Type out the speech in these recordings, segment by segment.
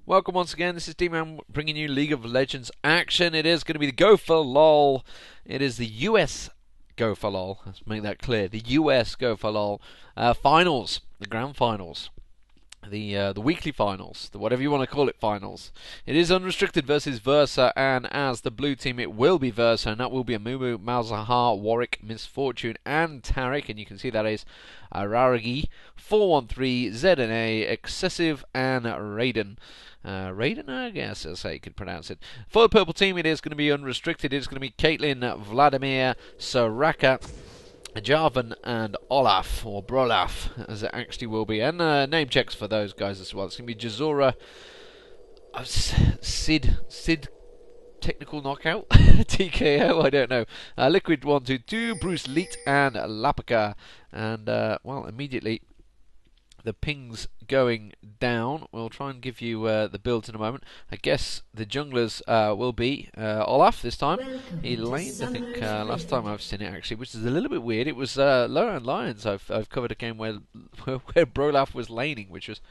Welcome once again, this is Deman bringing you League of Legends action. It is going to be the Go4LoL. It is the US Go4LoL, let's make that clear. The US Go4LoL finals, the grand finals. The weekly finals, the whatever you want to call it finals. It is unrestricted versus Versa, and as the blue team it will be Versa, and that will be Amumu, Malzahar, Warwick, Misfortune and Taric, and you can see that is Araragy, 413, ZNA, Xcessiv and Reidan. Reidan, I guess that's how you could pronounce it. For the purple team it is going to be unrestricted. It is going to be Caitlyn, Vladimir, Soraka, Jarvan and Olaf, or BruiseLeet as it actually will be, and name checks for those guys as well. It's going to be jsura, SYD technical knockout, TKO, I don't know, Liquid 122, BruiseLeet and Lapakaa, and well, immediately the ping's going down. We'll try and give you the builds in a moment. I guess the junglers will be Olaf this time. He laned, I think, last time I've seen it actually, which is a little bit weird. It was Lower and Lions. I've covered a game where BruiseLeet was laning, which was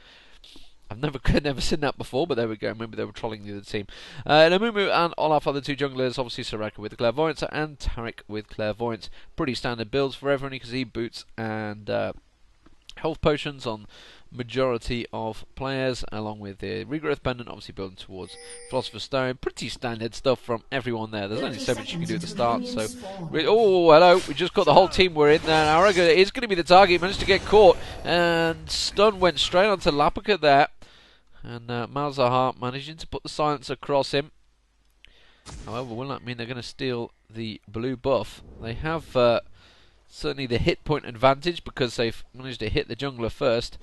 I've never seen that before, but there we go. Maybe they were trolling the other team. Amumu and Olaf are the two junglers. Obviously Soraka with the Clairvoyance and Taric with Clairvoyance. Pretty standard builds for everyone. You can see boots and health potions on majority of players, along with the regrowth pendant, obviously building towards Philosopher's Stone. Pretty standard stuff from everyone there. There's only so much you can do at the start. So, oh, hello, we just got the whole team we're in there. Araragy is going to be the target. Managed to get caught, and stun went straight onto Lapakaa there. And Malzahar managing to put the silence across him. However, will that mean they're going to steal the blue buff? They have certainly the hit point advantage because they've managed to hit the jungler first.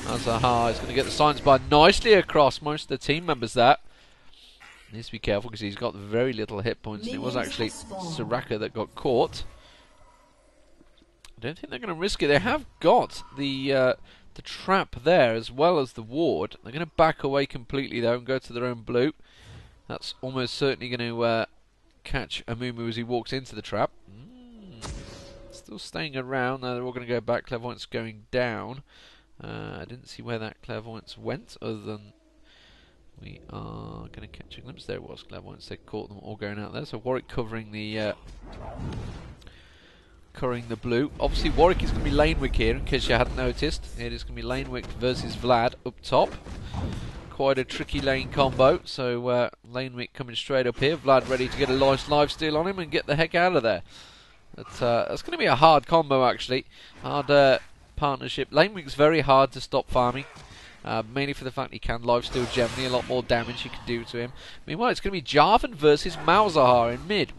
Malzahar is going to get the silence bar nicely across most of the team members there. Needs to be careful because he's got very little hit points, and it was actually Soraka that got caught. I don't think they're going to risk it. They have got the trap there as well as the ward. They're going to back away completely though and go to their own blue. That's almost certainly going to catch Amumu as he walks into the trap. Still staying around. Now they're all going to go back. Clairvoyance going down. I didn't see where that Clairvoyance went, other than we are going to catch a glimpse. There it was, Clairvoyance. They caught them all going out there. So Warwick covering the blue. Obviously Warwick is going to be Lanewick here, in case you hadn't noticed. It is going to be Lanewick versus Vlad up top. Quite a tricky lane combo. So Lanewick coming straight up here. Vlad ready to get a nice lifesteal on him and get the heck out of there. That's going to be a hard combo actually. Hard partnership. Lanewick's very hard to stop farming. Mainly for the fact he can lifesteal generally. A lot more damage you can do to him. Meanwhile, it's going to be Jarvan versus Malzahar in mid.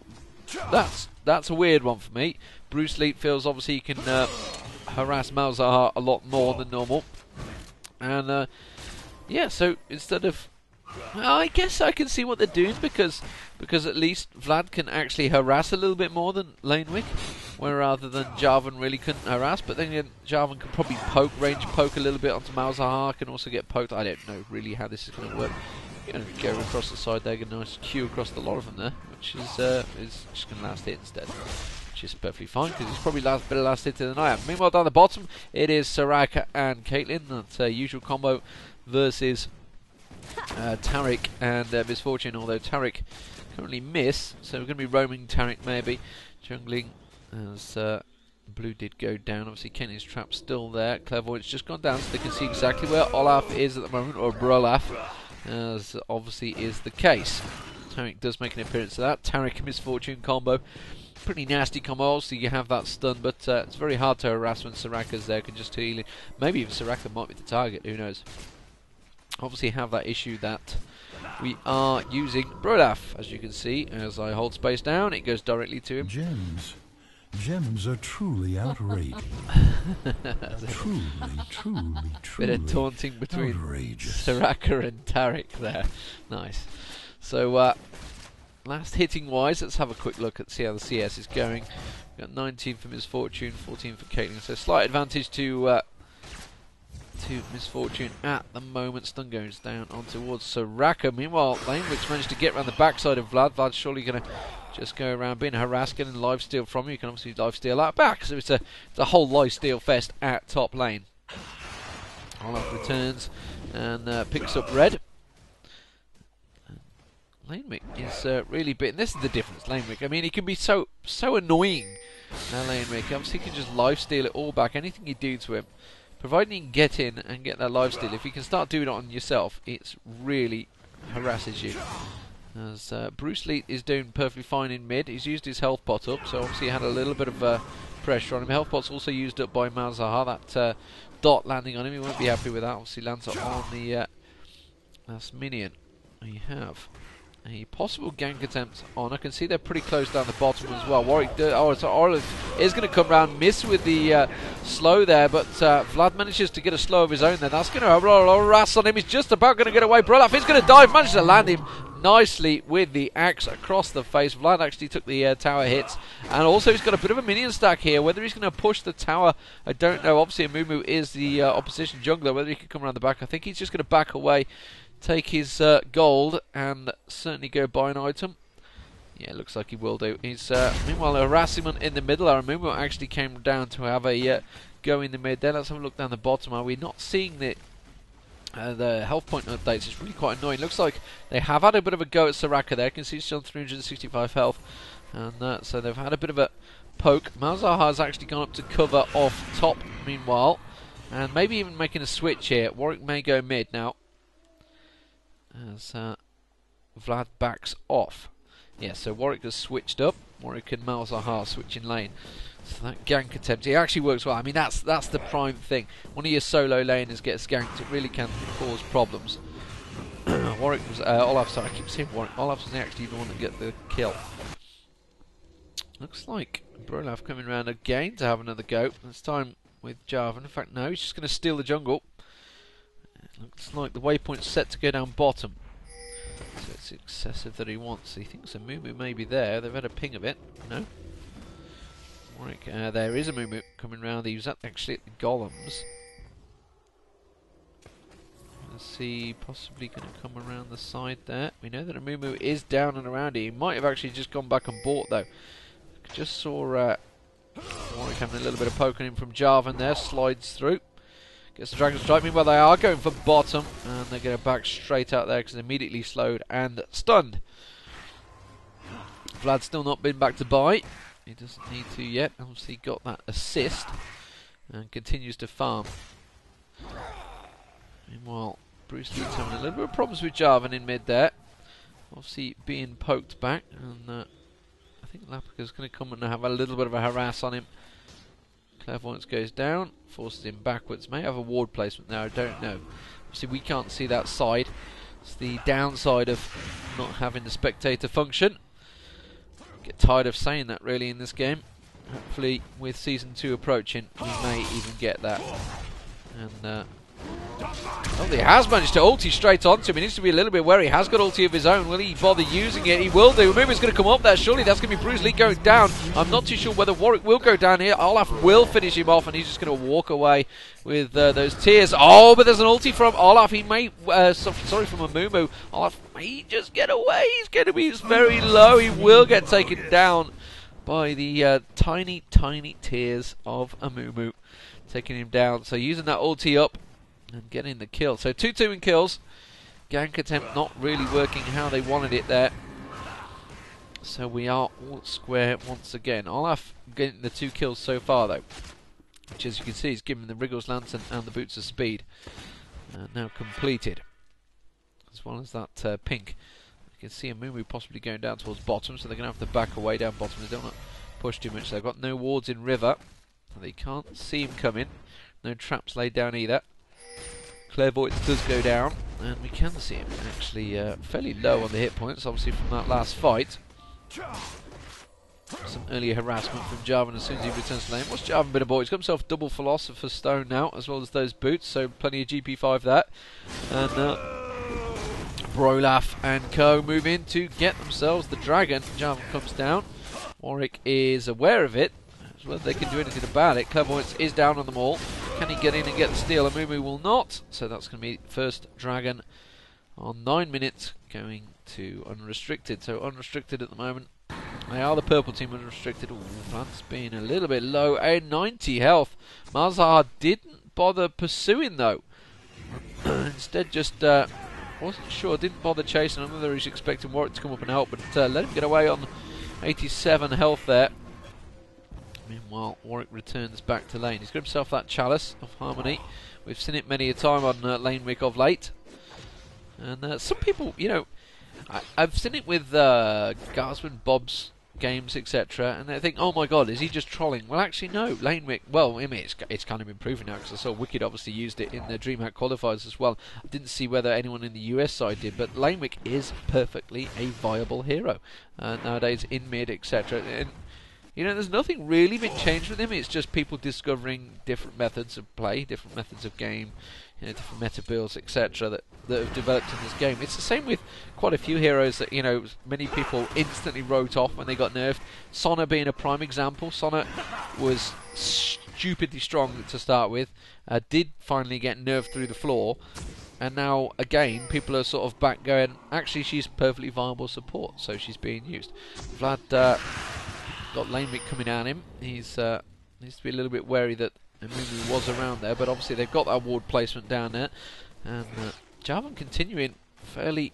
That's a weird one for me. BruiseLeet feels obviously he can harass Malzahar a lot more than normal. And yeah, so instead of... Well, I guess I can see what they're doing because at least Vlad can actually harass a little bit more than Lanewick, where rather than Jarvan really couldn't harass. But then again, Jarvan can probably range poke a little bit onto Malzahar, can also get poked. I don't know really how this is going to work. You're going to go across the side there, get a nice queue across the lot of them there, which is just going to last hit instead. Which is perfectly fine because it's probably better last hit than I am. Meanwhile, down the bottom, it is Soraka and Caitlyn. That's a usual combo versus Taric and Misfortune, although Taric currently miss, so we're going to be roaming Taric maybe, jungling as blue did go down. Obviously Kenny's trap still there. Clairvoyance just gone down, so they can see exactly where Olaf is at the moment, or BruiseLeet, as obviously is the case. Taric does make an appearance to that. Taric Misfortune combo, pretty nasty combo. So you have that stun, but it's very hard to harass when Soraka's there, can just heal it. Maybe even Soraka might be the target, who knows. Obviously have that issue that we are using BruiseLeet, as you can see. As I hold space down, it goes directly to him. Gems are truly outrageous. truly bit of taunting between outrageous. Soraka and Taric there. Nice. So last hitting wise, let's have a quick look at see how the CS is going. We've got 19 for Misfortune, 14 for Caitlyn, so slight advantage to Misfortune at the moment. Stun goes down on towards Soraka. Meanwhile, Lanewick's managed to get around the backside of Vlad. Vlad's surely going to just go around being harassed, getting lifesteal from you. You can obviously lifesteal that back, so it's a whole lifesteal fest at top lane. Olaf returns and picks up red. Lanemic is really bit, and this is the difference. Lanemic, I mean, he can be so annoying. Now Lanemic, obviously, he can just lifesteal it all back. Anything you do to him, providing he can get in and get that lifesteal, if you can start doing it on yourself, it's really harasses you. As BruiseLeet is doing perfectly fine in mid. He's used his health pot up, so obviously he had a little bit of pressure on him. Health pot's also used up by Malzahar. That dot landing on him, he won't be happy with that. Obviously lands on the last minion. We have a possible gank attempt on. I can see they're pretty close down the bottom as well. Warwick, so Olaf is going to come round, miss with the slow there, but Vlad manages to get a slow of his own there. That's going to harass on him. He's just about going to get away. BruiseLeet is going to dive, manages to land him nicely with the axe across the face. Vlad actually took the tower hits, and also he's got a bit of a minion stack here. Whether he's going to push the tower, I don't know. Obviously Amumu is the opposition jungler. Whether he can come around the back, I think he's just going to back away, take his gold, and certainly go buy an item. Yeah, it looks like he will do. He's meanwhile a harassment in the middle. Amumu actually came down to have a go in the mid there. Let's have a look down the bottom. Are we not seeing the health point updates? It's really quite annoying. Looks like they have had a bit of a go at Soraka there. You can see she's on 365 health, and so they've had a bit of a poke. Malzahar has actually gone up to cover off top meanwhile, and maybe even making a switch here. Warwick may go mid now as Vlad backs off. Yeah, so Warwick has switched up. Warwick and Malzahar switching lane. So that gank attempt, it actually works well. I mean, that's the prime thing. One of your solo laners gets ganked, it really can cause problems. Warwick was Olaf. Sorry, I keep saying Warwick. Olaf was actually the one that get the kill. Looks like BruiseLeet coming around again to have another go. This time with Jarvan. In fact, no, he's just going to steal the jungle. Looks like the waypoint's set to go down bottom. So it's Xcessiv that he wants. He thinks Amumu may be there. They've had a ping of it. No. Warwick, there is Amumu coming round. He was actually at the golems. Let's see, possibly going to come around the side there. We know that Amumu is down and around here. He might have actually just gone back and bought though. Just saw Warwick having a little bit of poking him from Jarvan there. Slides through. Gets the Dragon Strike. Meanwhile, they are going for bottom, and they're going to back straight out there because they're immediately slowed and stunned. Vlad's still not been back to buy. He doesn't need to yet. Obviously, got that assist and continues to farm. Meanwhile, BruiseLeet's having a little bit of problems with Jarvan in mid there. Obviously, being poked back, and I think Lapakaa's going to come and have a little bit of a harass on him. Clairvoyance goes down, forces him backwards. May have a ward placement there, I don't know. Obviously we can't see that side. It's the downside of not having the spectator function. Get tired of saying that really in this game. Hopefully with Season 2 approaching, we may even get that. And oh, he has managed to ulti straight onto him. He needs to be a little bit wary. He has got ulti of his own. Will he bother using it? He will do. Amumu is going to come up there. Surely that's going to be BruiseLeet going down. I'm not too sure whether Warwick will go down here. Olaf will finish him off, and he's just going to walk away with those tears. Oh, but there's an ulti from Olaf. He may, sorry, from Amumu. Olaf may just get away. He's going to be very low. He will get taken down by the tiny, tiny tears of Amumu, taking him down. So using that ulti up and getting the kill. So 2-2 in kills. Gank attempt not really working how they wanted it there. So we are all square once again. Olaf getting the 2 kills so far though, which as you can see is giving the Wriggles Lantern and the Boots of Speed. Now completed. As well as that pink. You can see Amumu possibly going down towards bottom, so they're going to have to back away down bottom. They don't want to push too much. They've got no wards in river. They can't see him coming. No traps laid down either. Clairvoyance does go down, and we can see him actually fairly low on the hit points, obviously from that last fight. Some earlier harassment from Jarvan as soon as he returns to lane. What's Jarvan been aboard? He's got himself double Philosopher's Stone now, as well as those boots, so plenty of GP5 there. And BruiseLeet and co move in to get themselves the dragon. Jarvan comes down. Warwick is aware of it. Whether they can do anything about it. Clairvoyance is down on them all. Can he get in and get the steal? Amumu will not. So that's going to be first dragon on 9 minutes going to unrestricted. So unrestricted at the moment. They are the purple team unrestricted. Ooh, that's been a little bit low. A 90 health. Malzahar didn't bother pursuing though. Instead just wasn't sure, didn't bother chasing. I don't know whether he's expecting Warwick to come up and help, but let him get away on 87 health there. Meanwhile, Warwick returns back to lane. He's got himself that chalice of harmony. We've seen it many a time on Lanewick of late. And some people, you know, I've seen it with Guardsman Bob's games, etc., and they think, oh my god, is he just trolling? Well, actually, no. Lanewick, well, I mean, it's kind of improving now, because I saw Wicked obviously used it in the DreamHack qualifiers as well. I didn't see whether anyone in the US side did, but Lanewick is perfectly a viable hero nowadays in mid, etc. And you know, there's nothing really been changed with him. It's just people discovering different methods of play, different methods of game, you know, different meta builds, etc. that have developed in this game. It's the same with quite a few heroes that, you know, many people instantly wrote off when they got nerfed. Sona being a prime example. Sona was stupidly strong to start with, did finally get nerfed through the floor, and now again people are sort of back going, actually she's perfectly viable support, so she's being used. Vlad got Lanewick coming at him. He's needs to be a little bit wary that Amumu was around there, but obviously they've got that ward placement down there, and Jarvan continuing fairly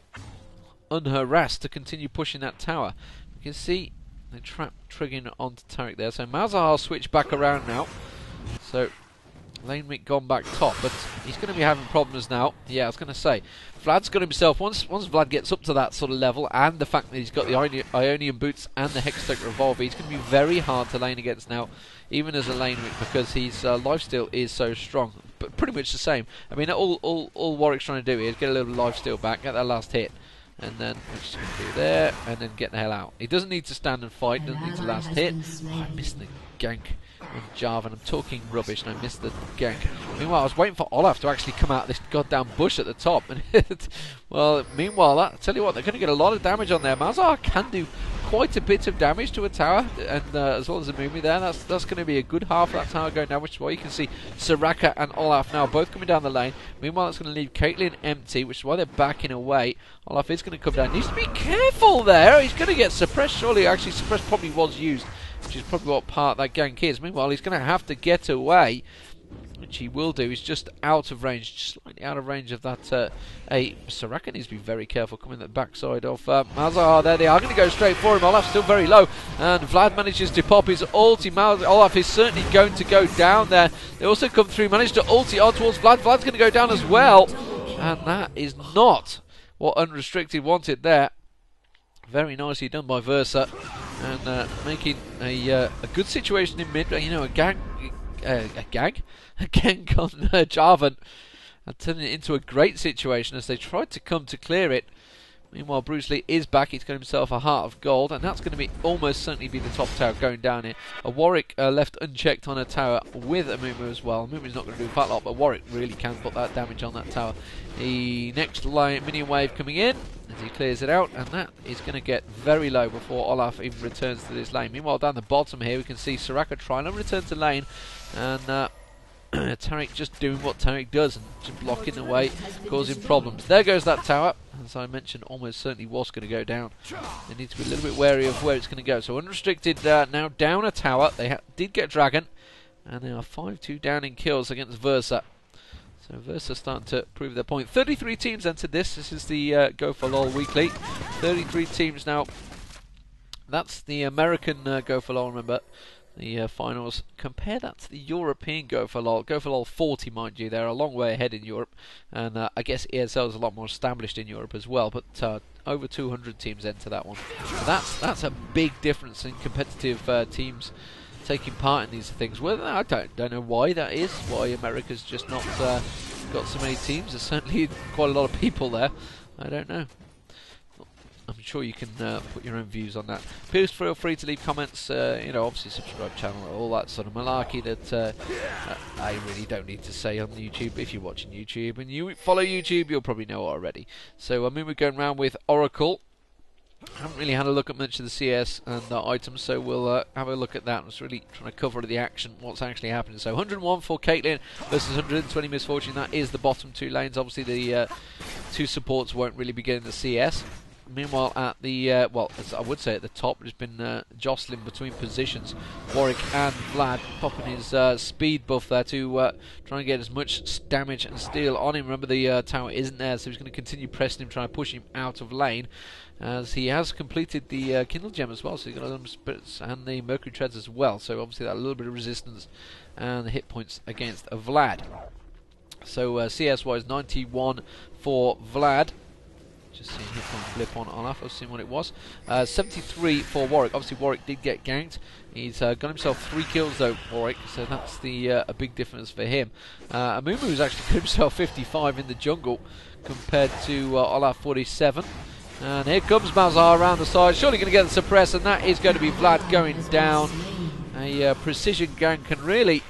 unharassed to continue pushing that tower. You can see the trap triggering onto Taric there, so Malzahar switched back around now, so Lanewick gone back top, but he's going to be having problems now. Yeah, I was going to say, Vlad's got himself, once Vlad gets up to that sort of level, and the fact that he's got the Ionian boots and the Hextech Revolver, he's going to be very hard to lane against now, even as a Lanewick, because his lifesteal is so strong. But pretty much the same. I mean, all Warwick's trying to do is get a little lifesteal back, get that last hit, and then which he's going to do there, and then get the hell out. He doesn't need to stand and fight, doesn't need to last hit. Oh, I missed the gank on Jarvan. I'm talking rubbish and I missed the gank. Meanwhile, I was waiting for Olaf to actually come out of this goddamn bush at the top. Well, meanwhile, I tell you what, they're going to get a lot of damage on there. Malzahar can do quite a bit of damage to a tower, and as well as Amumu there, that's going to be a good half of that tower going down, which is why you can see Soraka and Olaf now both coming down the lane. Meanwhile, it's going to leave Caitlyn empty, which is why they're backing away. Olaf is going to come down. Needs to be careful there. He's going to get suppressed. Surely, actually, suppressed probably was used, which is probably what part of that gank is. Meanwhile, he's going to have to get away, which he will do. He's just out of range, slightly out of range of that. Soraka needs to be very careful coming at the backside of Malzahar. There they are, going to go straight for him. Olaf's still very low, and Vlad manages to pop his ulti. Olaf is certainly going to go down there. They also come through, managed to ulti on towards Vlad. Vlad's going to go down as well, and that is not what unRestricted wanted there. Very nicely done by Versa, and making a good situation in mid. You know, a gank on Jarvan, and turning it into a great situation as they tried to come to clear it. Meanwhile, BruiseLeet is back. He's got himself a heart of gold, and that's going to be almost certainly be the top tower going down here. A Warwick left unchecked on a tower with Amumu as well. Amumu's not going to do a fat lot, but Warwick really can put that damage on that tower. The next minion wave coming in as he clears it out, and that is going to get very low before Olaf even returns to this lane. Meanwhile, down the bottom here, we can see Soraka trying to return to lane, and Taric just doing what Taric does and just blocking the way, causing problems. There goes that tower. As I mentioned, almost certainly was going to go down. They need to be a little bit wary of where it's going to go. So unRestricted now down a tower. They did get Dragon, and they are 5-2 down in kills against Versa. So Versa starting to prove their point. 33 teams entered this. This is the Go4LoL weekly. 33 teams now. That's the American Go4LoL, remember. The finals. Compare that to the European Go4LoL. Go4LoL 40, mind you. They're a long way ahead in Europe, and I guess ESL is a lot more established in Europe as well. But over 200 teams enter that one. So that's a big difference in competitive teams taking part in these things. Well, I don't know why that is. Why America's just not got so many teams. There's certainly quite a lot of people there. I don't know. I'm sure you can put your own views on that. Please feel free to leave comments, you know, obviously subscribe channel, all that sort of malarkey that I really don't need to say on YouTube. If you're watching YouTube and you follow YouTube, you'll probably know already. So I mean, we're going around with Oracle. I haven't really had a look at much of the CS and items, so we'll have a look at that. I'm just really trying to cover the action, what's actually happening. So 101 for Caitlyn versus 120 Misfortune. That is the bottom two lanes. Obviously the two supports won't really be getting the CS. Meanwhile, at the well, as I would say at the top, there's been jostling between positions. Warwick and Vlad popping his speed buff there to try and get as much damage and steal on him. Remember, the tower isn't there, so he's going to continue pressing him, trying to push him out of lane. As he has completed the Kindle Gem as well, so he's got them spirits and the Mercury Treads as well. So obviously that a little bit of resistance and the hit points against Vlad. So CS-wise, 91 for Vlad. Just seeing hit point blip on Olaf, I was seeing what it was. 73 for Warwick. Obviously Warwick did get ganked. He's got himself 3 kills though, Warwick, so that's the a big difference for him. Amumu's actually got himself 55 in the jungle compared to Olaf 47. And here comes Malzahar around the side, surely going to get the suppress, and that is going to be Vlad going down. A precision gank, and really,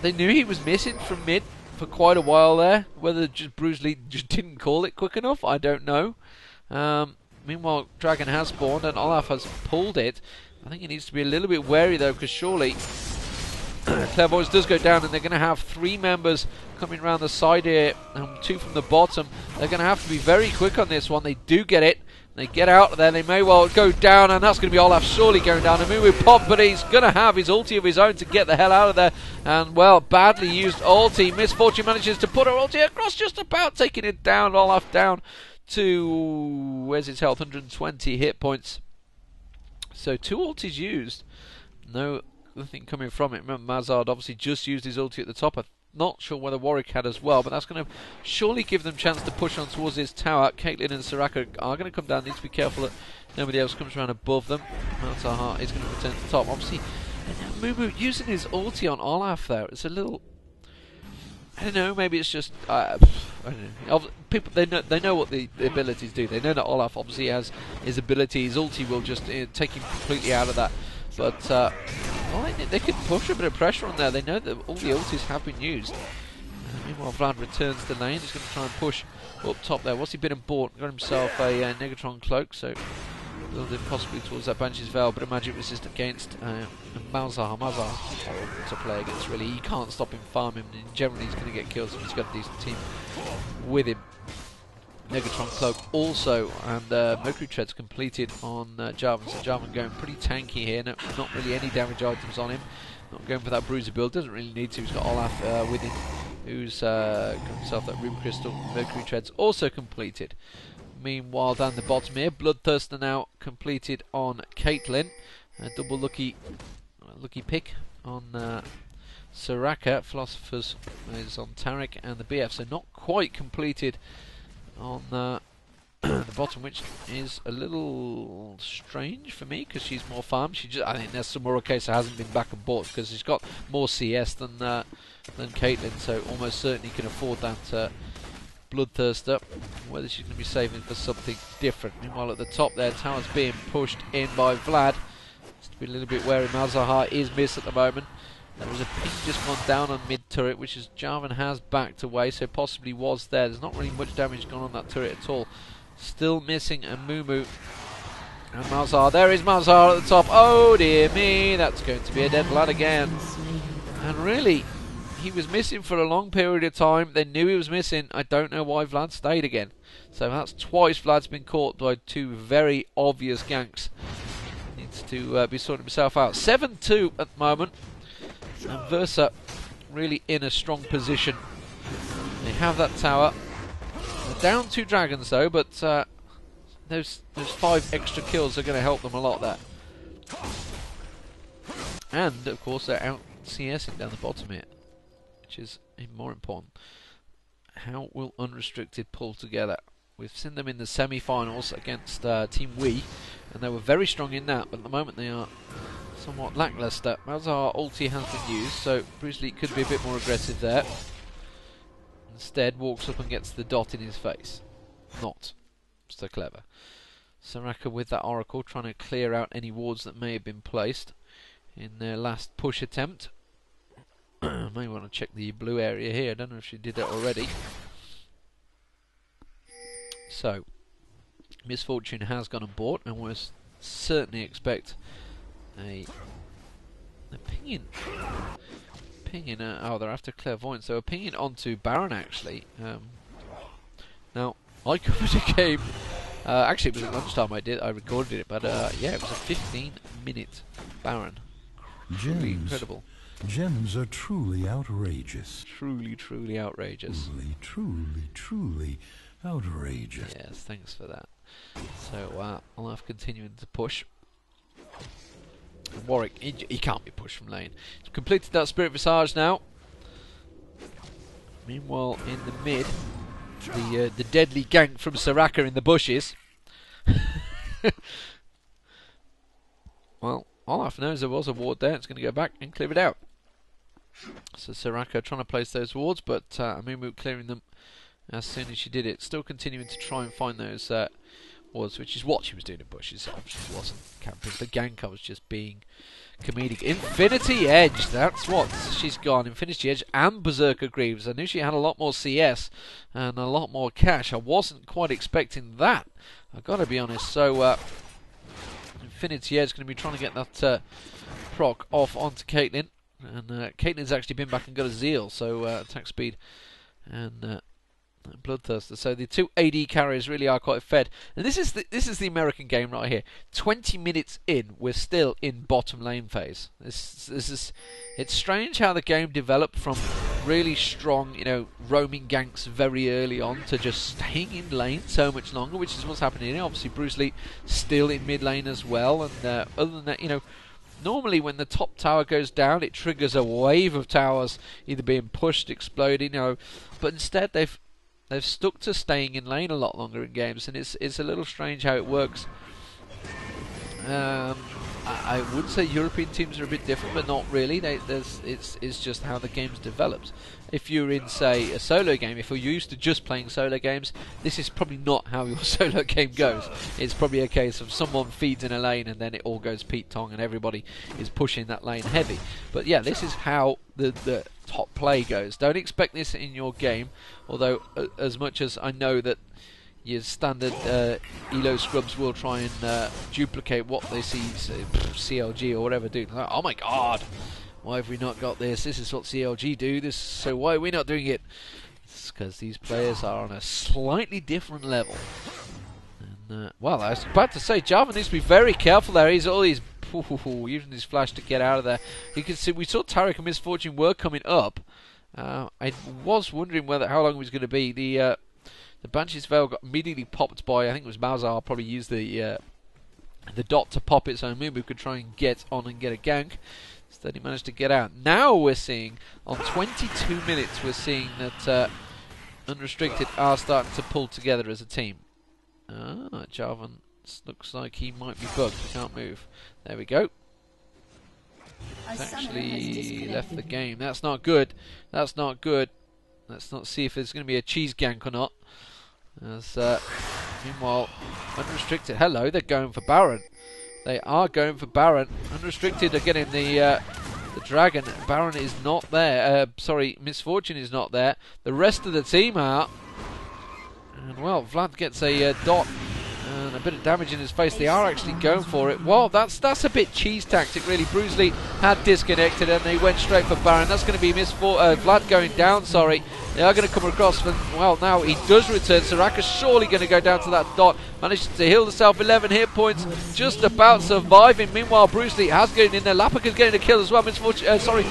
they knew he was missing from mid for quite a while there. Whether just BruiseLeet just didn't call it quick enough, I don't know. Meanwhile, Dragon has spawned and Olaf has pulled it. I think he needs to be a little bit wary though, because surely Clairvoyance does go down, and they're going to have 3 members coming around the side here, and 2 from the bottom. They're going to have to be very quick on this one. They do get it. They get out of there. They may well go down, and that's going to be Olaf surely going down. Amumu pop, but he's going to have his ulti of his own to get the hell out of there. And, well, badly used ulti. Misfortune manages to put her ulti across just about, taking it down. Olaf down to, where's his health? 120 hit points. So 2 ultis used. Nothing coming from it. Remember, Malzahar obviously just used his ulti at the top. I'm not sure whether Warwick had as well, but that's going to surely give them chance to push on towards his tower. Caitlyn and Soraka are going to come down. Need to be careful that nobody else comes around above them. Malzahar is going to return to the top. Obviously, Amumu using his ulti on Olaf there. It's a little, I don't know. Maybe it's just I don't know. People they know what the abilities do. They know that Olaf obviously has his ability. His ulti will just take him completely out of that. But well, they could push a bit of pressure on there. They know that all the ultis have been used. Meanwhile, Vlad returns to lane. He's going to try and push up top there. What's he been and bought? Got himself a Negatron cloak, so a little bit possibly towards that Banshee's Veil, but a magic resist against Malzahar. Malzahar's horrible to play against, really. He can't stop him farming, and generally he's going to get kills if he's got a decent team with him. Negatron Cloak also, and Mercury Treads completed on Jarvan. So Jarvan going pretty tanky here, not really any damage items on him. Not going for that Bruiser build, doesn't really need to. He's got Olaf with him, who's got himself that Rune Crystal. Mercury Treads also completed. Meanwhile, down the bottom here, Bloodthirster now completed on Caitlyn. A double lucky pick on Soraka. Philosophers is on Taric and the BF, so not quite completed on the bottom, which is a little strange for me because she's more farm. I think there's some more case hasn't been back and bought because she's got more CS than Caitlyn, so almost certainly can afford that Bloodthirster. Whether she's going to be saving for something different. Meanwhile, at the top there, tower's being pushed in by Vlad. Just to be a little bit wary. Malzahar is missed at the moment. There was a ping just gone down on mid turret, which is Jarvan has backed away, so possibly was there. There's not really much damage gone on that turret at all. Still missing Amumu and Malzahar. There is Malzahar at the top. Oh dear me, that's going to be a dead Vlad again. And really, he was missing for a long period of time. They knew he was missing. I don't know why Vlad stayed again. So that's twice Vlad's been caught by 2 very obvious ganks. Needs to be sorting himself out. 7-2 at the moment. And Versa really in a strong position. They have that tower. They're down 2 dragons though, but those 5 extra kills are going to help them a lot there. And of course they're out CSing down the bottom here, which is even more important. How will unRestricted pull together? We've seen them in the semi-finals against Team Wii, and they were very strong in that, but at the moment they are somewhat lackluster. Malzahar ulti has been used, so BruiseLeet could be a bit more aggressive there. Instead, walks up and gets the dot in his face. Not so clever. Soraka with that Oracle, trying to clear out any wards that may have been placed in their last push attempt. May want to check the blue area here. I don't know if she did that already. So, Misfortune has gone on board, and we'll certainly expect a ping in. Oh, they're after Clairvoyance. So a ping in onto Baron actually. Now I covered a game Actually, it was at lunchtime I recorded it, but yeah, it was a 15-minute Baron. Truly incredible. Gems are truly outrageous. Truly, truly outrageous. Truly outrageous. Yes, thanks for that. So, Olaf continuing to push. Warwick, he can't be pushed from lane. He's completed that Spirit Visage now. Meanwhile, in the mid, the deadly gank from Soraka in the bushes. Well, Olaf knows there was a ward there. It's going to go back and clear it out. So Soraka trying to place those wards, but Amumu clearing them as soon as she did it. Still continuing to try and find those wards, which is what she was doing in bushes. Obviously she wasn't camping. The gank was just being comedic. Infinity Edge, that's what she's got. Infinity Edge and Berserker Greaves. I knew she had a lot more CS and a lot more cash. I wasn't quite expecting that, I've got to be honest. So Infinity Edge going to be trying to get that proc off onto Caitlyn. And Caitlyn's actually been back and got a Zeal, so attack speed and Bloodthirster. So the two AD carriers really are quite fed. And this is the American game right here. 20 minutes in, we're still in bottom lane phase. It's strange how the game developed from really strong, roaming ganks very early on to just staying in lane so much longer, which is what's happening here. Obviously, BruiseLeet still in mid lane as well. And other than that, normally when the top tower goes down, it triggers a wave of towers either being pushed, exploding, but instead they've stuck to staying in lane a lot longer in games, and it's a little strange how it works. I would say European teams are a bit different, but not really. It's just how the game's developed. If you're in, say, a solo game, if you're used to just playing solo games, this is probably not how your solo game goes. It's probably a case of someone feeds in a lane and then it all goes Pete Tong and everybody is pushing that lane heavy. But yeah, this is how the top play goes. Don't expect this in your game, although as much as I know that your standard Elo scrubs will try and duplicate what they see CLG or whatever do. Like, oh my god, why have we not got this? This is what CLG do. So why are we not doing it? It's because these players are on a slightly different level. And well, I was about to say, Jarvan needs to be very careful there. He's always using his flash to get out of there. You can see we saw Taric and Misfortune were coming up. I was wondering how long it was going to be. The Banshee's Veil got immediately popped by, I think it was Malzahar, probably used the dot to pop it so Amumu could try and get on and get a gank. Instead he managed to get out. Now we're seeing, on 22 minutes, we're seeing that unRestricted are starting to pull together as a team. Jarvan looks like he might be bugged, he can't move. There we go. He's actually left the game. That's not good. That's not good. Let's not see if there's going to be a cheese gank or not. As meanwhile, unRestricted, hello, they're going for Baron. They are going for Baron. unRestricted are getting the dragon. Baron is not there. Sorry, Misfortune is not there. The rest of the team are. And well, Vlad gets a dot and a bit of damage in his face. They are actually going for it. Well, that's a bit cheese tactic, really. BruiseLeet had disconnected and they went straight for Baron. That's going to be Vlad going down, sorry. They are going to come across, but well, now he does return. Soraka's surely going to go down to that dot. Managed to heal himself, 11 hit points, just about surviving. Meanwhile, BruiseLeet has gotten in there. Lapakaa's getting a kill as well. Misfortune, sorry.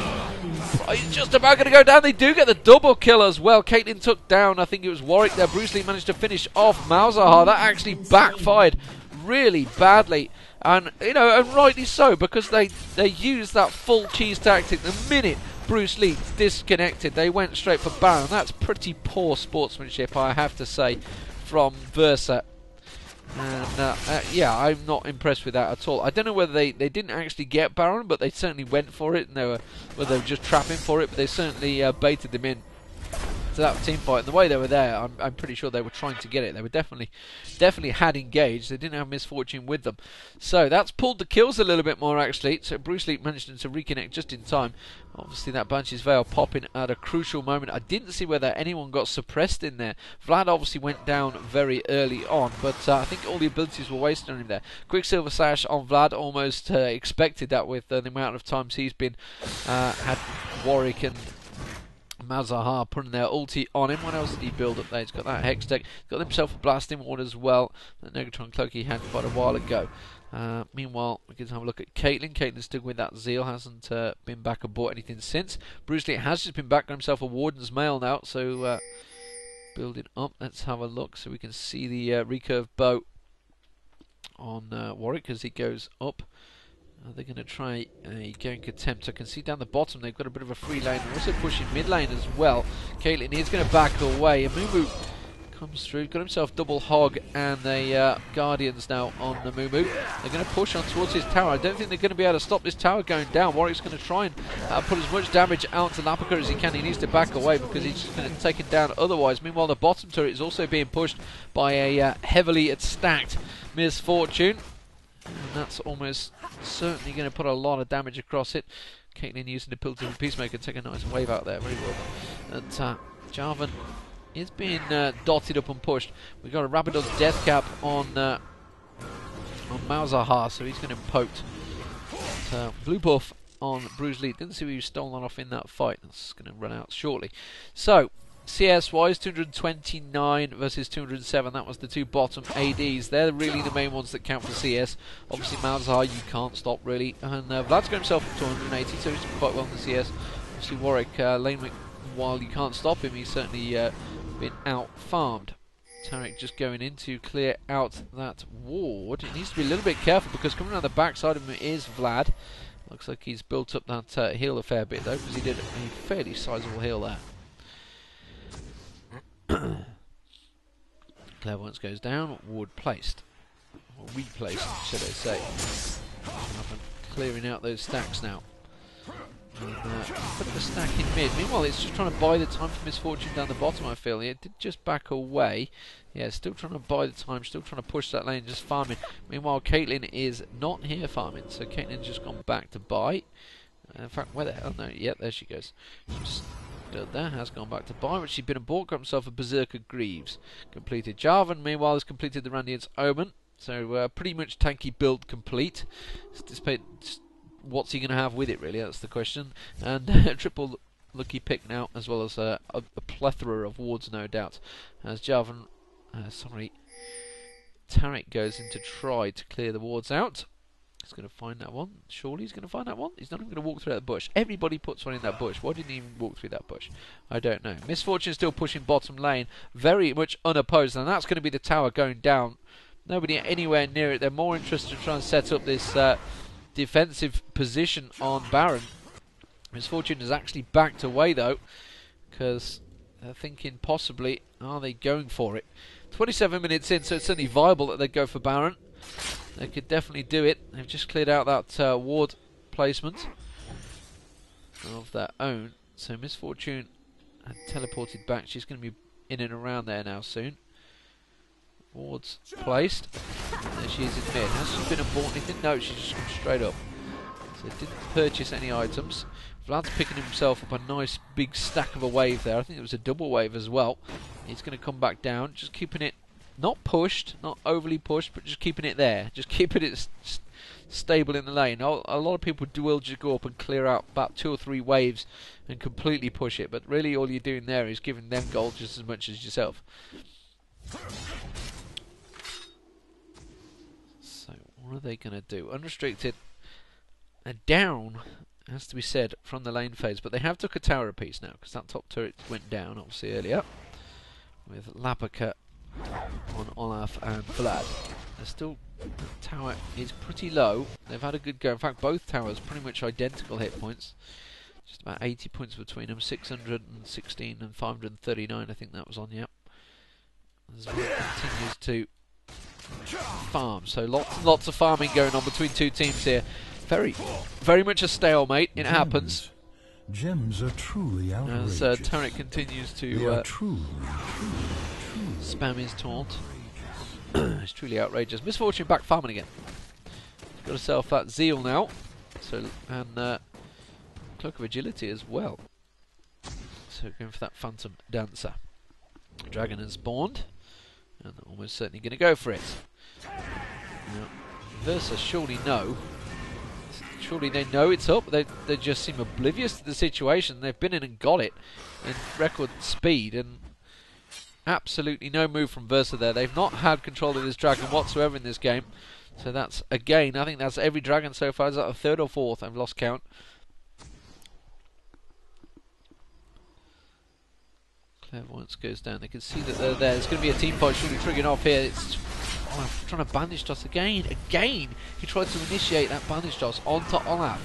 He's just about going to go down. They do get the double kill as well. Caitlyn took down, I think it was Warwick there. BruiseLeet managed to finish off Malzahar. That actually backfired really badly. And, and rightly so, because they used that full cheese tactic. The minute BruiseLeet disconnected, they went straight for Baron. That's pretty poor sportsmanship, I have to say, from Versa. And yeah, I'm not impressed with that at all. I don't know whether they didn't actually get Baron, but they certainly went for it, and whether they were just trapping for it, but they certainly baited them in to that team fight. And the way they were there, I'm pretty sure they were trying to get it. They were definitely had engaged. They didn't have Misfortune with them. So that's pulled the kills a little bit more, actually. So BruiseLeet managed to reconnect just in time. Obviously that Banshee's Veil popping at a crucial moment. I didn't see whether anyone got suppressed in there. Vlad obviously went down very early on, but I think all the abilities were wasted on him there. Quicksilver Sash on Vlad, almost expected that with the amount of times he's been had Warwick and Malzahar putting their ulti on him. What else did he build up there? He's got that Hex deck. He's got himself a Blasting Ward as well. That Negatron Cloak he had quite a while ago. Meanwhile, we can have a look at Caitlyn. Caitlyn's still with that zeal, hasn't been back and bought anything since. BruiseLeet has just been back, got himself a Warden's Mail now, so building up. Let's have a look so we can see the recurve bow on Warwick as he goes up. They're going to try a gank attempt. I can see down the bottom they've got a bit of a free lane. They're also pushing mid lane as well. Caitlyn is going to back away. Amumu comes through, got himself double hog, and the Guardians now on Amumu. They're going to push on towards his tower. I don't think they're going to be able to stop this tower going down. Warwick's going to try and put as much damage out to Lapakaa as he can. He needs to back away because he's just going to take it down otherwise. Meanwhile, the bottom turret is also being pushed by a heavily stacked Misfortune. And that's almost certainly going to put a lot of damage across it. Caitlyn using the Pillar of the Peacemaker to take a nice wave out there. Very well. And Jarvan is being dotted up and pushed. We've got a Rabadon's Death Cap on Malzahar, so he's going to be poked. Blue buff on BruiseLeet. Didn't see who was stolen off in that fight. That's going to run out shortly. So, CS-wise, 229 versus 207. That was the two bottom ADs. They're really the main ones that count for CS. Obviously, Malzahar, you can't stop, really. And Vlad's got himself up to 280, so he's quite well in the CS. Obviously, Warwick, lane while you can't stop him, he's certainly been out-farmed. Taric just going in to clear out that ward. He needs to be a little bit careful because coming around the backside of him is Vlad. Looks like he's built up that heal a fair bit, though, because he did a fairly sizable heal there. Clairvoyance goes down, ward placed, or replaced, should I say. Clearing out those stacks now. And, put the stack in mid. Meanwhile, it's just trying to buy the time for Misfortune down the bottom, I feel. It did just back away. Yeah, still trying to buy the time, still trying to push that lane, just farming. Meanwhile, Caitlyn is not here farming, so Caitlyn's just gone back to buy. In fact, where the hell? No, yeah, there she goes. Just there, has gone back to buy, which she'd been and bought, got himself a Berserker Greaves. Completed. Jarvan, meanwhile, has completed the Randian's Omen. So, pretty much tanky build complete. Despite what's he going to have with it, really? That's the question. And triple lucky pick now, as well as a plethora of wards, no doubt. As Jarvan, Taric goes in to try to clear the wards out. He's going to find that one. Surely he's going to find that one. He's not even going to walk through that bush. Everybody puts one in that bush. Why didn't he even walk through that bush? I don't know. Misfortune still pushing bottom lane, very much unopposed, and that's going to be the tower going down. Nobody anywhere near it. They're more interested in trying to set up this defensive position on Baron. Misfortune has actually backed away, though, because they're thinking possibly, are they going for it? 27 minutes in, so it's certainly viable that they go for Baron. They could definitely do it. They've just cleared out that ward placement of their own. So Misfortune had teleported back. She's going to be in and around there now soon. Wards placed. There she is in mid. Has she been and bought anything? No, she's just come straight up. So didn't purchase any items. Vlad's picking himself up a nice big stack of a wave there. I think it was a double wave as well. He's going to come back down. Just keeping it not pushed, not overly pushed, but just keeping it there. Just keeping it stable in the lane. A lot of people will just go up and clear out about 2 or 3 waves and completely push it. But really all you're doing there is giving them gold just as much as yourself. So what are they going to do? Unrestricted. A down, has to be said, from the lane phase. But they have took a tower apiece now, because that top turret went down, obviously, earlier. With Lapakaa on Olaf and Vlad. They're still, the tower is pretty low. They've had a good go. In fact, both towers pretty much identical hit points. Just about 80 points between them. 616 and 539, I think that was on, yep. As well continues to farm. So lots and lots of farming going on between two teams here. Very much a stalemate. It happens. Gems are truly outrageous. As Taric continues to spam his taunt. It's truly outrageous. Misfortune back farming again. He's got himself that zeal now. So and Cloak of Agility as well. So going for that Phantom Dancer. Dragon has spawned. And almost certainly going to go for it. Now, Versa surely no. surely they know it's up. They just seem oblivious to the situation. They've been in and got it in record speed, and absolutely no move from Versa there. They've not had control of this dragon whatsoever in this game. So that's, again, I think that's every dragon so far. Is that a third or fourth? I've lost count. Clairvoyance goes down. They can see that they're there. There's going to be a team fight surely triggering off here. It's Olaf trying to bandage toss again. Again, he tried to initiate that bandage toss onto Olaf.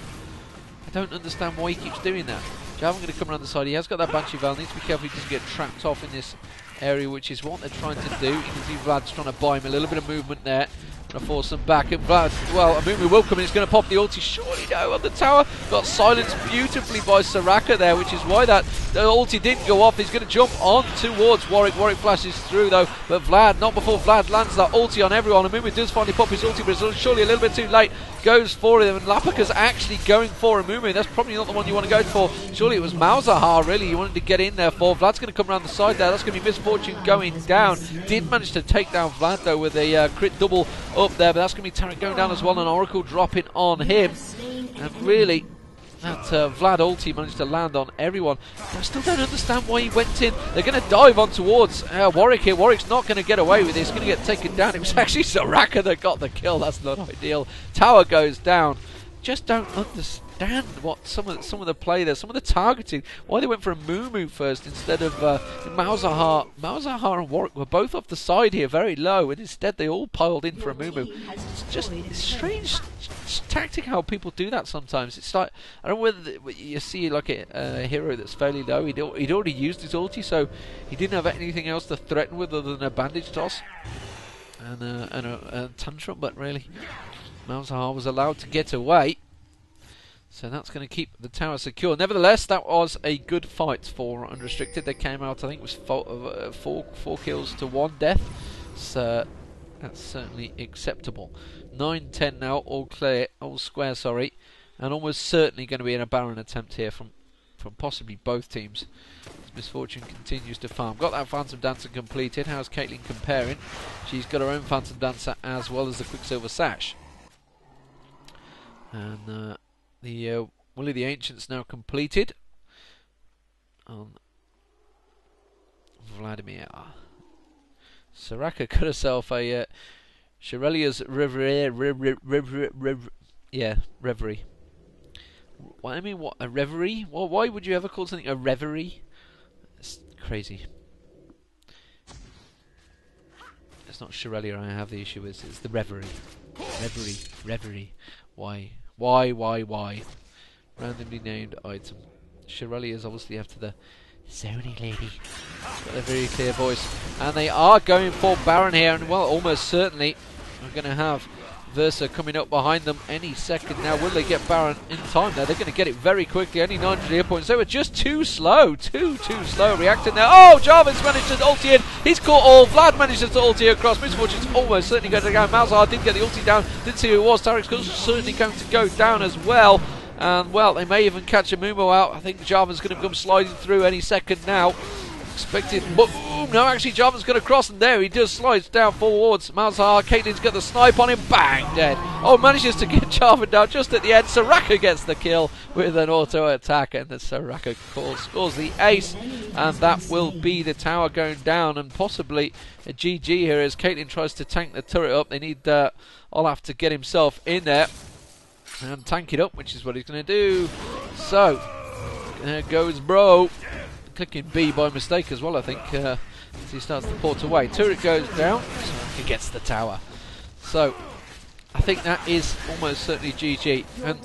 I don't understand why he keeps doing that. Jarvan going to come around the side. He has got that Banshee Val. Needs to be careful he doesn't get trapped off in this area, which is what they're trying to do. You can see Vlad's trying to buy him a little bit of movement there. Going to force them back. And Vlad, well, Amumu will come in. He's going to pop the ulti. Surely no on the tower. Got silenced beautifully by Soraka there, which is why that the ulti didn't go off. He's going to jump on towards Warwick. Warwick flashes through though, but Vlad, not before Vlad lands that ulti on everyone. Amumu does finally pop his ulti, but it's surely a little bit too late. Goes for him, and Lapakaa's actually going for Amumu. That's probably not the one you want to go for. Surely it was Malzahar, really, you wanted to get in there for. Vlad's going to come around the side there. That's going to be Misfortune going down. Did manage to take down Vlad, though, with a crit double up there, but that's going to be Taric going down as well, and Oracle dropping on him. And really, that Vlad ulti managed to land on everyone. I still don't understand why he went in. They're going to dive on towards Warwick here. Warwick's not going to get away with this. He's going to get taken down. It was actually Soraka that got the kill. That's not ideal. Tower goes down. Just don't understand what some of the play there, some of the targeting. Why they went for a Amumu first instead of Malzahar. Malzahar and Warwick were both off the side here, very low, and instead they all piled in for a Amumu. It's just strange tactic how people do that sometimes. It's like, I don't know whether you see like a hero that's fairly low. He'd already used his ulti, so he didn't have anything else to threaten with other than a bandage toss and a tantrum, but really Malzahar was allowed to get away. So that's going to keep the tower secure. Nevertheless, that was a good fight for Unrestricted. They came out, I think it was four kills to 1 death. So that's certainly acceptable. 9-10 now, all clear, all square, sorry. And almost certainly going to be in a Baron attempt here from possibly both teams. Misfortune continues to farm. Got that Phantom Dancer completed. How's Caitlyn comparing? She's got her own Phantom Dancer as well as the Quicksilver Sash. And the Will of the Ancients now completed on Vladimir. Soraka got herself a Shirelia's Reverie. What I mean, what a reverie? Well, why would you ever call something a reverie? It's crazy. It's not Shirelia I have the issue with. It's the reverie. Reverie. Why? Randomly named item. Shirelia is obviously after the Sony lady. Got a very clear voice. And they are going for Baron here, and well, almost certainly we're going to have Versa coming up behind them any second now. Will they get Baron in time there? They're going to get it very quickly. Only 900 hit points. They were just too slow. Too slow reacting there. Oh, Jarvan's managed to ulti in. He's caught all. Vlad manages to ulti across. Misfortune's almost certainly going to go. Malzahar did get the ulti down. Didn't see who it was. Taric's certainly going to go down as well. And well, they may even catch Amumu out. I think Jarvan's going to come sliding through any second now. Expected, boom! No, actually, Jarvan's going to cross, and there he does, slides down forwards. Malzahar, Caitlyn's got the snipe on him, bang, dead. Oh, manages to get Jarvan down just at the end. Soraka gets the kill with an auto attack, and the Soraka scores the ace, and that will be the tower going down, and possibly a GG here as Caitlyn tries to tank the turret up. They need Olaf to get himself in there and tank it up, which is what he's going to do. So, there goes bro. Clicking B by mistake as well, I think, as he starts to port away. Taric goes down, he gets the tower. So, I think that is almost certainly GG. And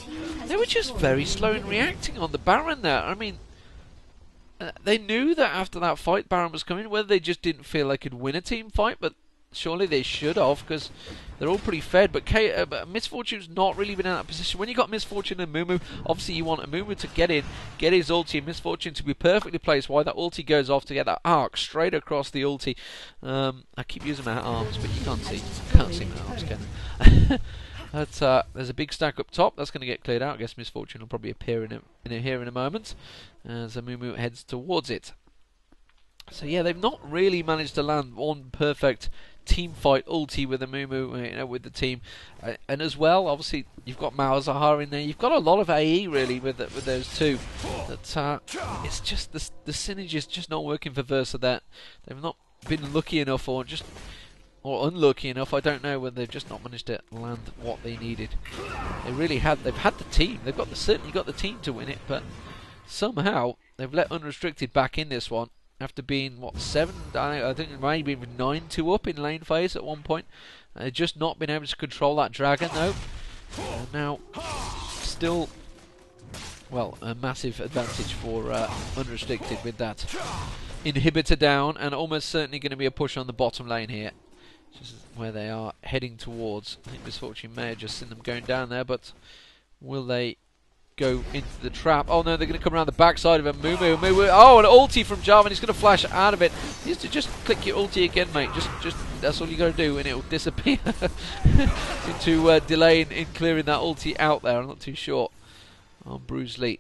they were just very slow in reacting on the Baron there. I mean, they knew that after that fight Baron was coming, whether they just didn't feel they could win a team fight, but surely they should have, because they're all pretty fed. But Misfortune's not really been in that position. When you got Misfortune and Amumu, obviously you want Amumu to get in, get his ulti, and Misfortune to be perfectly placed while that ulti goes off to get that arc straight across the ulti. I keep using my arms, but you can't see my arms, can you? But there's a big stack up top. That's going to get cleared out. I guess Misfortune will probably appear here in a moment as Amumu heads towards it. So yeah, they've not really managed to land one perfect team fight ulti with Amumu, you know, with the team, and as well, obviously, you've got Malzahar in there. You've got a lot of AE really with those two. That it's just the synergy is just not working for Versa. That they've not been lucky enough, or unlucky enough. I don't know whether they've just not managed to land what they needed. They really had. They've had the team. They've certainly got the team to win it, but somehow they've let unRestricted back in this one after being what 7? I think maybe even 9-2 up in lane phase at one point. They've just not been able to control that dragon though. And now still, well, a massive advantage for unRestricted with that inhibitor down, and almost certainly going to be a push on the bottom lane here. Just where they are heading towards. I think Misfortune may have just seen them going down there, but will they go into the trap? Oh no, they're going to come around the backside of Amumu. Oh, an ulti from Jarvan. He's going to flash out of it. You used to just click your ulti again, mate. Just that's all you got to do, and it will disappear. to delay in clearing that ulti out there. I'm not too sure on BruiseLeet.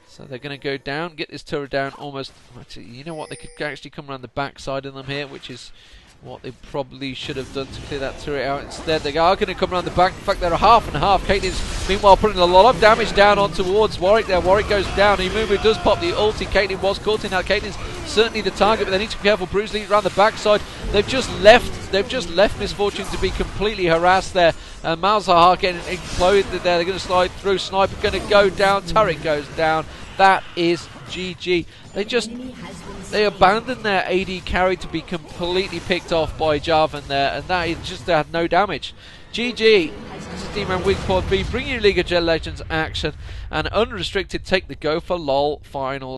So they're going to go down, get this turret down almost. Actually, you know what? They could actually come around the backside of them here, which is what they probably should have done to clear that turret out. Instead, they are going to come around the back. In fact, they're half and half. Caitlyn's meanwhile putting a lot of damage down on towards Warwick there. Warwick goes down. Amumu does pop the ulti. Caitlyn was caught in that. Caitlyn's certainly the target, but they need to be careful. BruiseLeet around the backside. They've just left Misfortune to be completely harassed there. Malzahar getting imploded there. They're going to slide through. Sniper going to go down. Taric goes down. That is GG. They abandoned their AD carry to be completely picked off by Jarvan there, and that is just had no damage. GG. This is Deman with Pod B, bringing you League of Legends action, and unRestricted take the Go4LoL final.